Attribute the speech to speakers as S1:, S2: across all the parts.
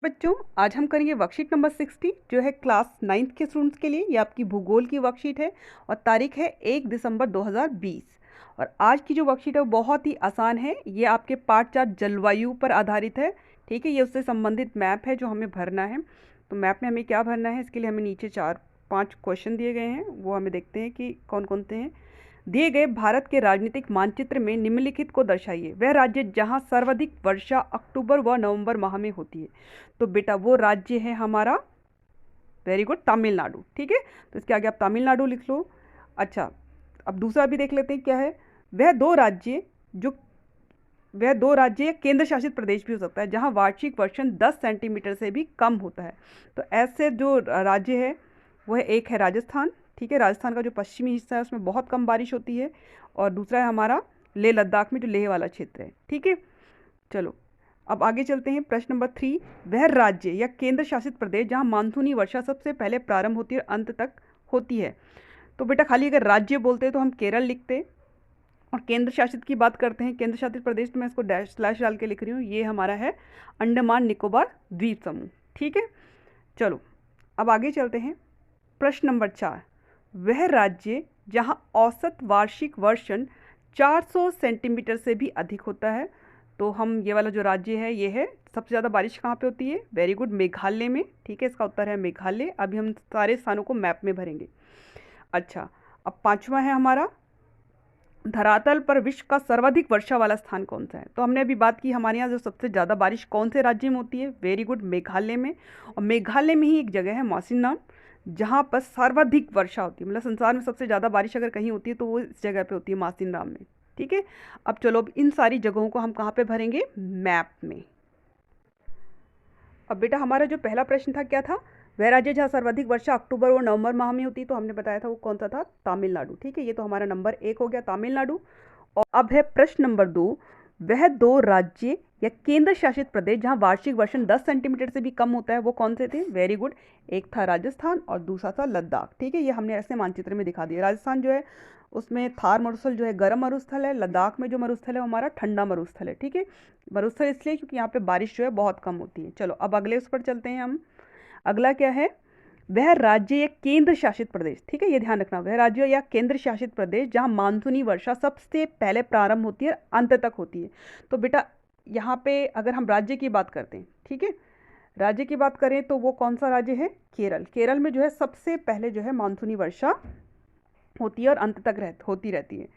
S1: बच्चों, आज हम करेंगे वर्कशीट नंबर 60 जो है क्लास 9th के स्टूडेंट्स के लिए। ये आपकी भूगोल की वर्कशीट है और तारीख है 1 दिसंबर 2020। और आज की जो वर्कशीट है वो बहुत ही आसान है। ये आपके पार्ट 4 जलवायु पर आधारित है। ठीक है, ये उससे संबंधित मैप है जो हमें भरना है। तो मैप में हमें क्या भरना है, इसके लिए हमें नीचे 4-5 क्वेश्चन दिए गए हैं, वो हमें देखते हैं कि कौन कौन से हैं। दिए गए भारत के राजनीतिक मानचित्र में निम्नलिखित को दर्शाइए। वह राज्य जहां सर्वाधिक वर्षा अक्टूबर व नवंबर माह में होती है। तो बेटा वो राज्य है हमारा, वेरी गुड, तमिलनाडु। ठीक है, तो इसके आगे आप तमिलनाडु लिख लो। अच्छा, अब दूसरा भी देख लेते हैं क्या है। वह दो राज्य जो वह दो राज्य या केंद्र शासित प्रदेश भी हो सकता है जहां वार्षिक वर्षण 10 सेंटीमीटर से भी कम होता है। तो ऐसे जो राज्य है वह एक है राजस्थान। ठीक है, राजस्थान का जो पश्चिमी हिस्सा है उसमें बहुत कम बारिश होती है। और दूसरा है हमारा लेह लद्दाख में जो लेह वाला क्षेत्र है। ठीक है, चलो अब आगे चलते हैं। प्रश्न नंबर 3, वह राज्य या केंद्र शासित प्रदेश जहां मानसूनी वर्षा सबसे पहले प्रारंभ होती है और अंत तक होती है। तो बेटा खाली अगर राज्य बोलते हैं तो हम केरल लिखते हैं, और केंद्र शासित की बात करते हैं, केंद्र शासित प्रदेश, तो मैं इसको डैश स्लैश डाल के लिख रही हूँ, ये हमारा है अंडमान निकोबार द्वीप समूह। ठीक है, चलो अब आगे चलते हैं। प्रश्न नंबर 4, वह राज्य जहां औसत वार्षिक वर्षण 400 सेंटीमीटर से भी अधिक होता है। तो हम ये वाला जो राज्य है ये है, सबसे ज़्यादा बारिश कहाँ पे होती है, वेरी गुड, मेघालय में। ठीक है, इसका उत्तर है मेघालय। अभी हम सारे स्थानों को मैप में भरेंगे। अच्छा, अब पांचवा है हमारा, धरातल पर विश्व का सर्वाधिक वर्षा वाला स्थान कौन सा है। तो हमने अभी बात की हमारे यहाँ जो सबसे ज़्यादा बारिश कौन से राज्य में होती है, वेरी गुड, मेघालय में। और मेघालय में ही एक जगह है मौसिनराम जहाँ पर सर्वाधिक वर्षा होती है, मतलब संसार में सबसे ज़्यादा बारिश अगर कहीं होती है तो वो इस जगह पे होती है, मौसिनराम में। ठीक है, अब चलो अब इन सारी जगहों को हम कहाँ पे भरेंगे, मैप में। अब बेटा हमारा जो पहला प्रश्न था क्या था, वह राज्य जहाँ सर्वाधिक वर्षा अक्टूबर और नवंबर माह में होती है, तो हमने बताया था वो कौन सा था, तमिलनाडु। ठीक है, ये तो हमारा नंबर 1 हो गया, तमिलनाडु। और अब है प्रश्न नंबर 2, वह दो राज्य या केंद्र शासित प्रदेश जहां वार्षिक वर्षण 10 सेंटीमीटर से भी कम होता है वो कौन से थे, वेरी गुड, एक था राजस्थान और दूसरा था लद्दाख। ठीक है, ये हमने ऐसे मानचित्र में दिखा दिया। राजस्थान जो है उसमें थार मरुस्थल जो है गर्म मरुस्थल है, लद्दाख में जो मरुस्थल है वो हमारा ठंडा मरुस्थल है। ठीक है, मरुस्थल इसलिए क्योंकि यहाँ पे बारिश जो है बहुत कम होती है। चलो अब अगले उस पर चलते हैं हम। अगला क्या है, वह राज्य या केंद्र शासित प्रदेश, ठीक है ये ध्यान रखना, वह राज्य या केंद्र शासित प्रदेश जहां मानसूनी वर्षा सबसे पहले प्रारंभ होती है अंत तक होती है। तो बेटा यहाँ पे अगर हम राज्य की बात करते हैं, ठीक है, राज्य की बात करें तो वो कौन सा राज्य है, केरल। केरल में जो है सबसे पहले जो है मानसूनी वर्षा होती है और अंत तक होती रहती है।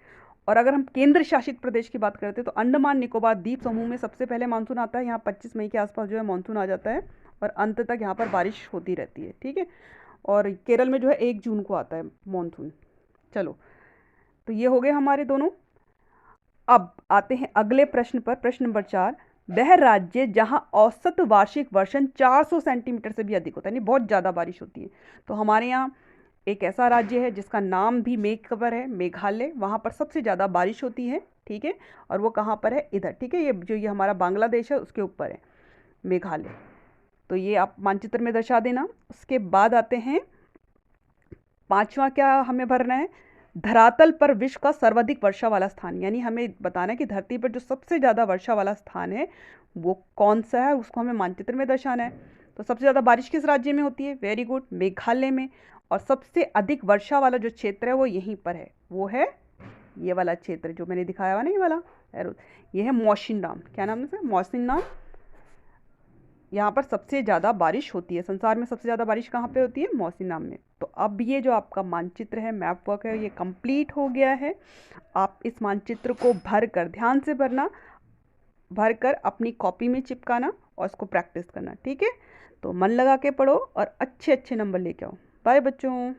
S1: और अगर हम केंद्र शासित प्रदेश की बात करते हैं तो अंडमान निकोबार द्वीप समूह में सबसे पहले मानसून आता है। यहाँ 25 मई के आसपास जो है मानसून आ जाता है और अंत तक यहाँ पर बारिश होती रहती है। ठीक है, और केरल में जो है 1 जून को आता है मानसून। चलो, तो ये हो गए हमारे दोनों। अब आते हैं अगले प्रश्न पर, प्रश्न नंबर 4, वह राज्य जहां औसत वार्षिक वर्षण 400 सेंटीमीटर से भी अधिक होता है, यानी बहुत ज़्यादा बारिश होती है। तो हमारे यहाँ एक ऐसा राज्य है जिसका नाम भी मेघ पर है, मेघालय। वहाँ पर सबसे ज़्यादा बारिश होती है। ठीक है, और वो कहाँ पर है, इधर। ठीक है, ये हमारा बांग्लादेश है उसके ऊपर है मेघालय। तो ये आप मानचित्र में दर्शा देना। उसके बाद आते हैं पांचवा, क्या हमें भरना है, धरातल पर विश्व का सर्वाधिक वर्षा वाला स्थान, यानी हमें बताना है कि धरती पर जो सबसे ज़्यादा वर्षा वाला स्थान है वो कौन सा है, उसको हमें मानचित्र में दर्शाना है। तो सबसे ज़्यादा बारिश किस राज्य में होती है, वेरी गुड, मेघालय में। और सबसे अधिक वर्षा वाला जो क्षेत्र है वो यहीं पर है, वो है ये वाला क्षेत्र जो मैंने दिखाया हुआ ना, ये वाला एरो, ये है मौसिनराम। क्या नाम है, मौसिनराम। यहाँ पर सबसे ज़्यादा बारिश होती है, संसार में सबसे ज़्यादा बारिश कहाँ पे होती है, मौसिनराम में। तो अब ये जो आपका मानचित्र है, मैप वर्क है, ये कंप्लीट हो गया है। आप इस मानचित्र को भर कर, ध्यान से भरना, भर कर अपनी कॉपी में चिपकाना और उसको प्रैक्टिस करना। ठीक है, तो मन लगा के पढ़ो और अच्छे अच्छे नंबर लेके आओ। बाय बच्चों।